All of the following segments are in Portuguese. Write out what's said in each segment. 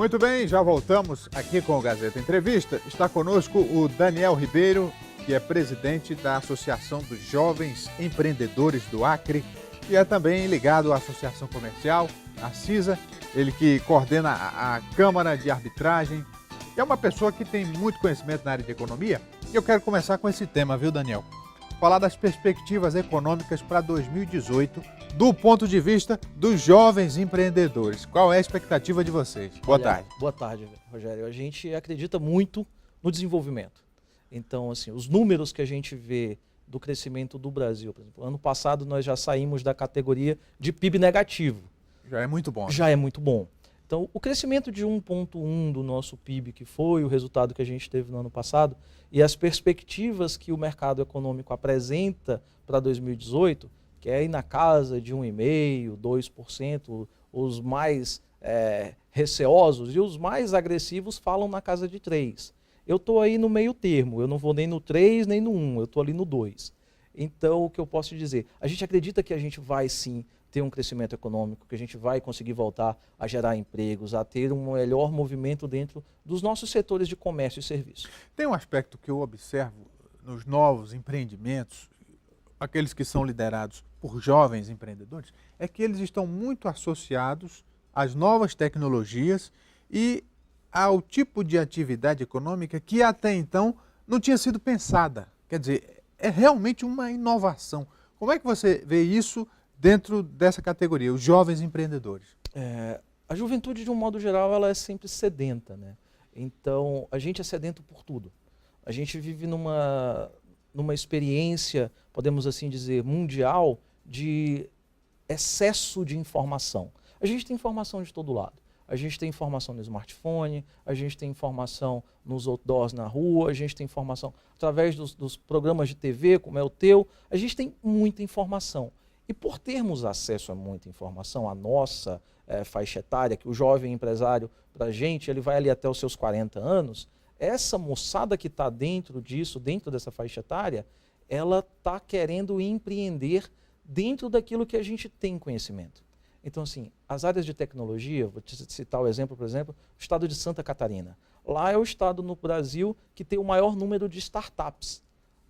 Muito bem, já voltamos aqui com o Gazeta Entrevista. Está conosco o Daniel Ribeiro, que é presidente da Associação dos Jovens Empreendedores do Acre, e é também ligado à Associação Comercial, a CISA, ele que coordena a Câmara de Arbitragem. É uma pessoa que tem muito conhecimento na área de economia. E eu quero começar com esse tema, viu, Daniel? Falar das perspectivas econômicas para 2018, do ponto de vista dos jovens empreendedores. Qual é a expectativa de vocês? Boa tarde. Boa tarde, Rogério. A gente acredita muito no desenvolvimento. Então, assim, os números que a gente vê do crescimento do Brasil, por exemplo, ano passado nós já saímos da categoria de PIB negativo. Já é muito bom. Já é muito bom. Então, o crescimento de 1,1 do nosso PIB, que foi o resultado que a gente teve no ano passado, e as perspectivas que o mercado econômico apresenta para 2018, que é aí na casa de 1,5%, 2%, os mais receosos e os mais agressivos falam na casa de 3%. Eu estou aí no meio termo, eu não vou nem no 3 nem no 1, eu estou ali no 2. Então, o que eu posso te dizer? A gente acredita que a gente vai sim ter um crescimento econômico, que a gente vai conseguir voltar a gerar empregos, a ter um melhor movimento dentro dos nossos setores de comércio e serviço. Tem um aspecto que eu observo nos novos empreendimentos, aqueles que são liderados por jovens empreendedores, é que eles estão muito associados às novas tecnologias e ao tipo de atividade econômica que até então não tinha sido pensada. Quer dizer, é realmente uma inovação. Como é que você vê isso dentro dessa categoria, os jovens empreendedores? A juventude, de um modo geral, ela é sempre sedenta, né? Então, a gente é sedento por tudo. A gente vive numa experiência, podemos assim dizer, mundial, de excesso de informação. A gente tem informação de todo lado. A gente tem informação no smartphone, a gente tem informação nos outdoors na rua, a gente tem informação através dos programas de TV, como é o teu. A gente tem muita informação. E por termos acesso a muita informação, a nossa faixa etária, que o jovem empresário, para a gente, ele vai ali até os seus 40 anos, essa moçada que está dentro disso, dentro dessa faixa etária, ela está querendo empreender dentro daquilo que a gente tem conhecimento. Então, assim, as áreas de tecnologia, vou te citar o exemplo, por exemplo, o estado de Santa Catarina. Lá é o estado no Brasil que tem o maior número de startups.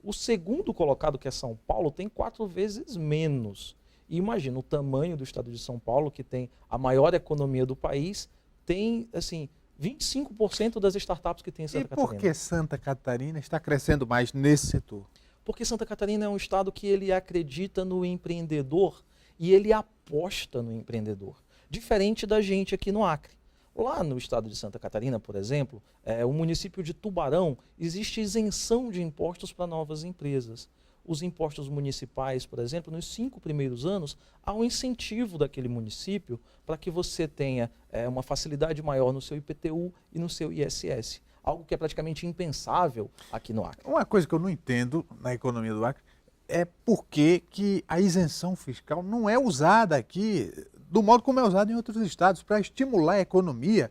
O segundo colocado, que é São Paulo, tem 4 vezes menos. E imagina, o tamanho do estado de São Paulo, que tem a maior economia do país, tem, assim, 25% das startups que tem em Santa Catarina. E por que Santa Catarina está crescendo mais nesse setor? Porque Santa Catarina é um estado que ele acredita no empreendedor e ele aposta no empreendedor. Diferente da gente aqui no Acre. Lá no estado de Santa Catarina, por exemplo, o município de Tubarão, existe isenção de impostos para novas empresas. Os impostos municipais, por exemplo, nos 5 primeiros anos, há um incentivo daquele município para que você tenha uma facilidade maior no seu IPTU e no seu ISS. Algo que é praticamente impensável aqui no Acre. Uma coisa que eu não entendo na economia do Acre é por que a isenção fiscal não é usada aqui do modo como é usado em outros estados, para estimular a economia.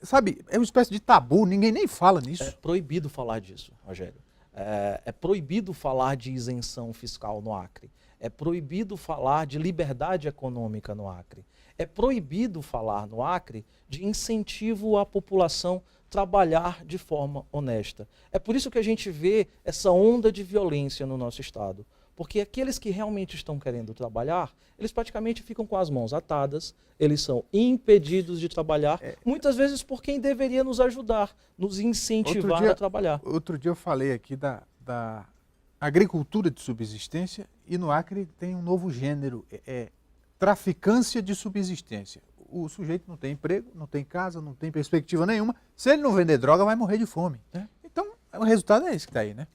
Sabe, é uma espécie de tabu, ninguém nem fala nisso. É proibido falar disso, Rogério. É proibido falar de isenção fiscal no Acre. É proibido falar de liberdade econômica no Acre. É proibido falar no Acre de incentivo à população trabalhar de forma honesta. É por isso que a gente vê essa onda de violência no nosso estado. Porque aqueles que realmente estão querendo trabalhar, eles praticamente ficam com as mãos atadas, eles são impedidos de trabalhar, muitas vezes por quem deveria nos ajudar, nos incentivar a trabalhar. Outro dia eu falei aqui da agricultura de subsistência e no Acre tem um novo gênero, traficância de subsistência. O sujeito não tem emprego, não tem casa, não tem perspectiva nenhuma. Se ele não vender droga, vai morrer de fome. Então, o resultado é esse que está aí, né?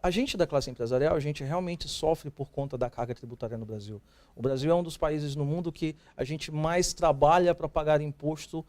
A gente da classe empresarial, a gente realmente sofre por conta da carga tributária no Brasil. O Brasil é um dos países no mundo que a gente mais trabalha para pagar imposto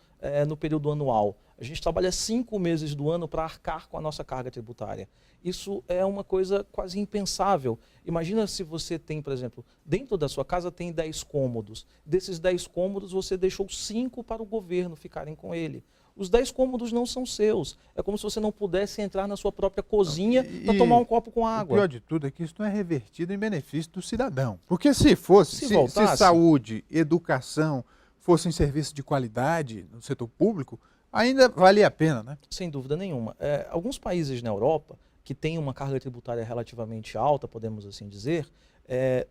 no período anual. A gente trabalha 5 meses do ano para arcar com a nossa carga tributária. Isso é uma coisa quase impensável. Imagina se você tem, por exemplo, dentro da sua casa tem 10 cômodos. Desses 10 cômodos, você deixou 5 para o governo ficarem com ele. Os 10 cômodos não são seus. É como se você não pudesse entrar na sua própria cozinha para tomar um copo com água. O pior de tudo é que isso não é revertido em benefício do cidadão. Porque se fosse, se voltasse, saúde, educação fossem serviços de qualidade no setor público, ainda valia a pena, né? Sem dúvida nenhuma. Alguns países na Europa, que têm uma carga tributária relativamente alta, podemos assim dizer,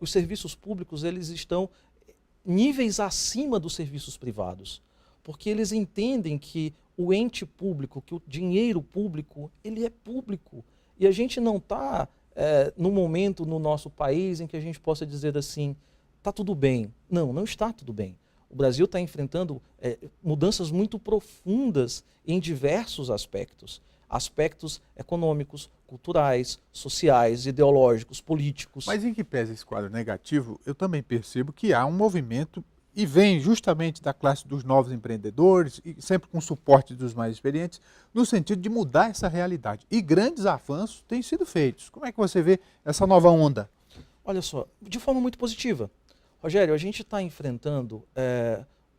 os serviços públicos eles estão níveis acima dos serviços privados, porque eles entendem que o ente público, que o dinheiro público, ele é público. E a gente não está no momento no nosso país em que a gente possa dizer assim, está tudo bem. Não, não está tudo bem. O Brasil está enfrentando mudanças muito profundas em diversos aspectos. Aspectos econômicos, culturais, sociais, ideológicos, políticos. Mas em que pese esse quadro negativo, eu também percebo que há um movimento e vem justamente da classe dos novos empreendedores e sempre com suporte dos mais experientes, no sentido de mudar essa realidade. E grandes avanços têm sido feitos. Como é que você vê essa nova onda? Olha só, de forma muito positiva. Rogério, a gente está enfrentando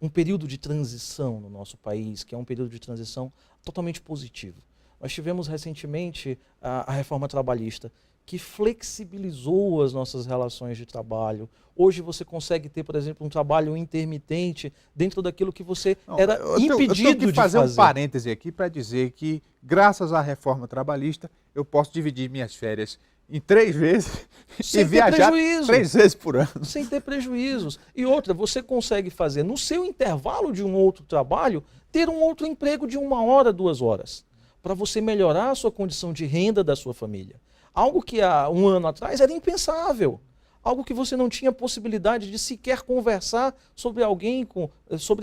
um período de transição no nosso país, que é um período de transição totalmente positivo. Nós tivemos recentemente a reforma trabalhista, que flexibilizou as nossas relações de trabalho. Hoje você consegue ter, por exemplo, um trabalho intermitente dentro daquilo que você era impedido de fazer. Eu tenho que fazer um parêntese aqui para dizer que, graças à reforma trabalhista, eu posso dividir minhas férias em 3 vezes e viajar 3 vezes por ano. Sem ter prejuízos. E outra, você consegue fazer, no seu intervalo de um outro trabalho, ter um outro emprego de 1 hora, 2 horas, para você melhorar a sua condição de renda da sua família. Algo que há 1 ano atrás era impensável. Algo que você não tinha possibilidade de sequer conversar sobre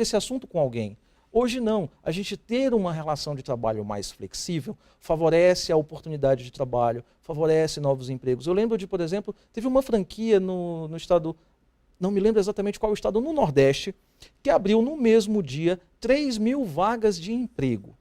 esse assunto com alguém. Hoje não. A gente ter uma relação de trabalho mais flexível favorece a oportunidade de trabalho, favorece novos empregos. Eu lembro de, por exemplo, teve uma franquia no estado, não me lembro exatamente qual estado, no Nordeste, que abriu no mesmo dia 3.000 vagas de emprego.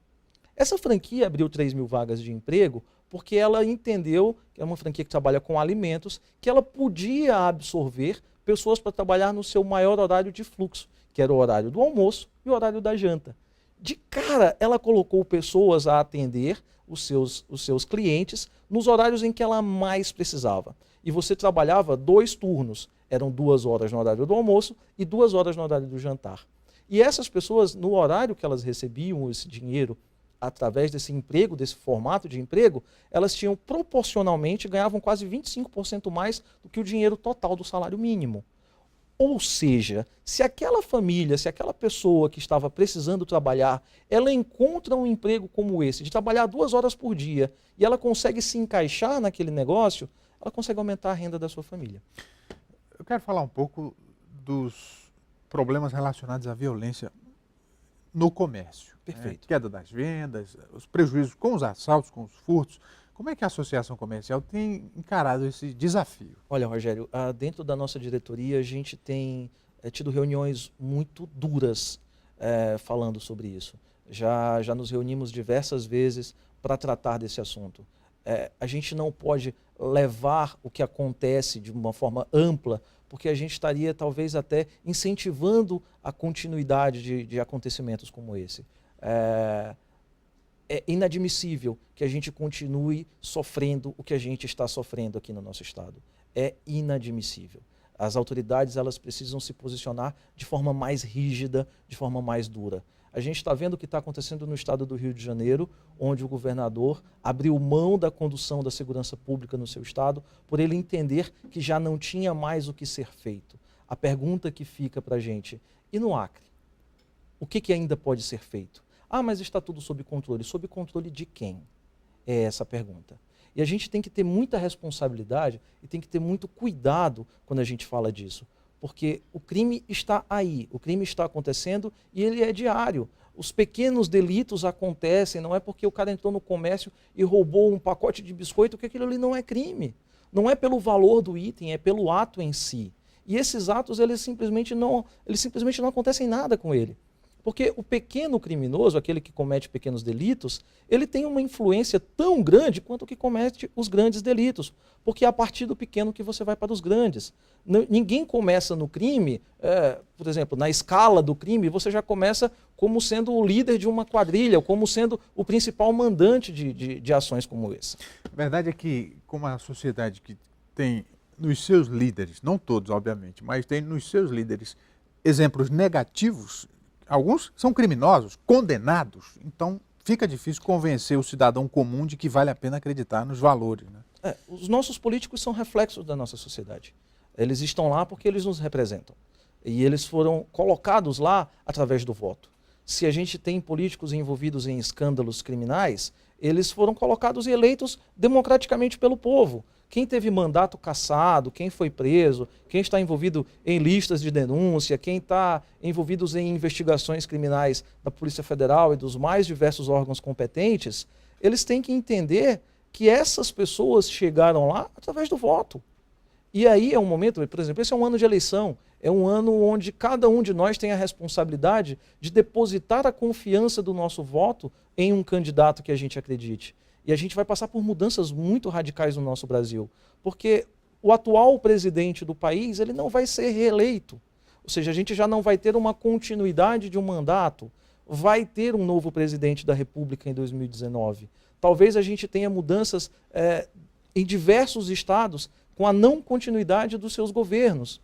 Essa franquia abriu 3.000 vagas de emprego porque ela entendeu, que é uma franquia que trabalha com alimentos, que ela podia absorver pessoas para trabalhar no seu maior horário de fluxo, que era o horário do almoço e o horário da janta. De cara, ela colocou pessoas a atender os seus clientes nos horários em que ela mais precisava. E você trabalhava 2 turnos, eram 2 horas no horário do almoço e 2 horas no horário do jantar. E essas pessoas, no horário que elas recebiam esse dinheiro, através desse emprego, desse formato de emprego, elas tinham proporcionalmente, ganhavam quase 25% mais do que o dinheiro total do salário mínimo. Ou seja, se aquela família, se aquela pessoa que estava precisando trabalhar, ela encontra um emprego como esse, de trabalhar 2 horas por dia, e ela consegue se encaixar naquele negócio, ela consegue aumentar a renda da sua família. Eu quero falar um pouco dos problemas relacionados à violência no comércio. Perfeito. Queda das vendas, os prejuízos com os assaltos, com os furtos. Como é que a Associação Comercial tem encarado esse desafio? Olha, Rogério, dentro da nossa diretoria a gente tem tido reuniões muito duras falando sobre isso. Já nos reunimos diversas vezes para tratar desse assunto. A gente não pode levar o que acontece de uma forma ampla, porque a gente estaria talvez até incentivando a continuidade de acontecimentos como esse. É inadmissível que a gente continue sofrendo o que a gente está sofrendo aqui no nosso estado. É inadmissível. As autoridades elas precisam se posicionar de forma mais rígida, de forma mais dura. A gente está vendo o que está acontecendo no estado do Rio de Janeiro, onde o governador abriu mão da condução da segurança pública no seu estado, por ele entender que já não tinha mais o que ser feito. A pergunta que fica para a gente, e no Acre? O que ainda pode ser feito? Mas está tudo sob controle. Sob controle de quem? É essa a pergunta. E a gente tem que ter muita responsabilidade e tem que ter muito cuidado quando a gente fala disso. Porque o crime está aí, o crime está acontecendo e ele é diário. Os pequenos delitos acontecem, não é porque o cara entrou no comércio e roubou um pacote de biscoito que aquilo ali não é crime. Não é pelo valor do item, é pelo ato em si. E esses atos, eles simplesmente não acontecem nada com ele. Porque o pequeno criminoso, aquele que comete pequenos delitos, ele tem uma influência tão grande quanto o que comete os grandes delitos. Porque é a partir do pequeno que você vai para os grandes. Ninguém começa no crime, por exemplo, na escala do crime, você já começa como sendo o líder de uma quadrilha, ou como sendo o principal mandante de ações como essa. A verdade é que, como a sociedade que tem nos seus líderes, não todos, obviamente, mas tem nos seus líderes exemplos negativos, alguns são criminosos, condenados, então fica difícil convencer o cidadão comum de que vale a pena acreditar nos valores, né? Os nossos políticos são reflexos da nossa sociedade. Eles estão lá porque eles nos representam. E eles foram colocados lá através do voto. Se a gente tem políticos envolvidos em escândalos criminais, eles foram colocados e eleitos democraticamente pelo povo. Quem teve mandato cassado, quem foi preso, quem está envolvido em listas de denúncia, quem está envolvido em investigações criminais da Polícia Federal e dos mais diversos órgãos competentes, eles têm que entender que essas pessoas chegaram lá através do voto. E aí é um momento, por exemplo, esse é um ano de eleição, é um ano onde cada um de nós tem a responsabilidade de depositar a confiança do nosso voto em um candidato que a gente acredite. E a gente vai passar por mudanças muito radicais no nosso Brasil, porque o atual presidente do país, ele não vai ser reeleito. Ou seja, a gente já não vai ter uma continuidade de um mandato, vai ter um novo presidente da República em 2019. Talvez a gente tenha mudanças em diversos estados com a não continuidade dos seus governos.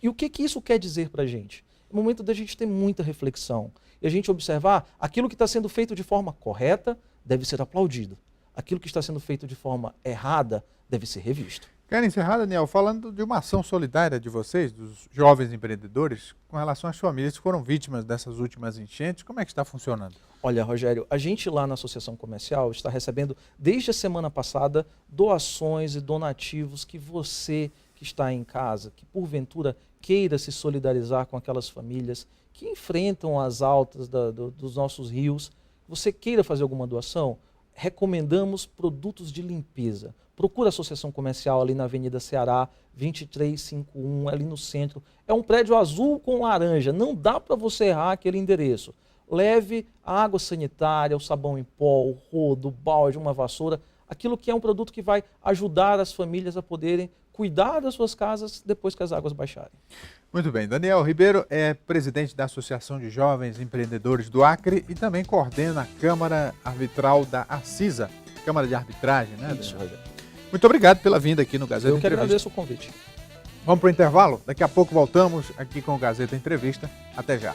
E o que isso quer dizer para a gente? É o momento da gente ter muita reflexão e a gente observar aquilo que está sendo feito de forma correta deve ser aplaudido. Aquilo que está sendo feito de forma errada deve ser revisto. Quero encerrar, Daniel, falando de uma ação solidária de vocês, dos jovens empreendedores, com relação às famílias que foram vítimas dessas últimas enchentes. Como é que está funcionando? Olha, Rogério, a gente lá na Associação Comercial está recebendo, desde a semana passada, doações e donativos que você que está em casa, que porventura queira se solidarizar com aquelas famílias que enfrentam as altas dos nossos rios, você queira fazer alguma doação, recomendamos produtos de limpeza. Procura a Associação Comercial ali na Avenida Ceará, 2351, ali no centro. É um prédio azul com laranja, não dá para você errar aquele endereço. Leve a água sanitária, o sabão em pó, o rodo, o balde, uma vassoura, aquilo que é um produto que vai ajudar as famílias a poderem cuidar das suas casas depois que as águas baixarem. Muito bem, Daniel Ribeiro é presidente da Associação de Jovens Empreendedores do Acre e também coordena a Câmara Arbitral da ACISA, Câmara de Arbitragem, né? Isso, Rogério. Muito obrigado pela vinda aqui no Gazeta Eu que Entrevista. agradeço o convite. Vamos para o intervalo? Daqui a pouco voltamos aqui com o Gazeta Entrevista. Até já.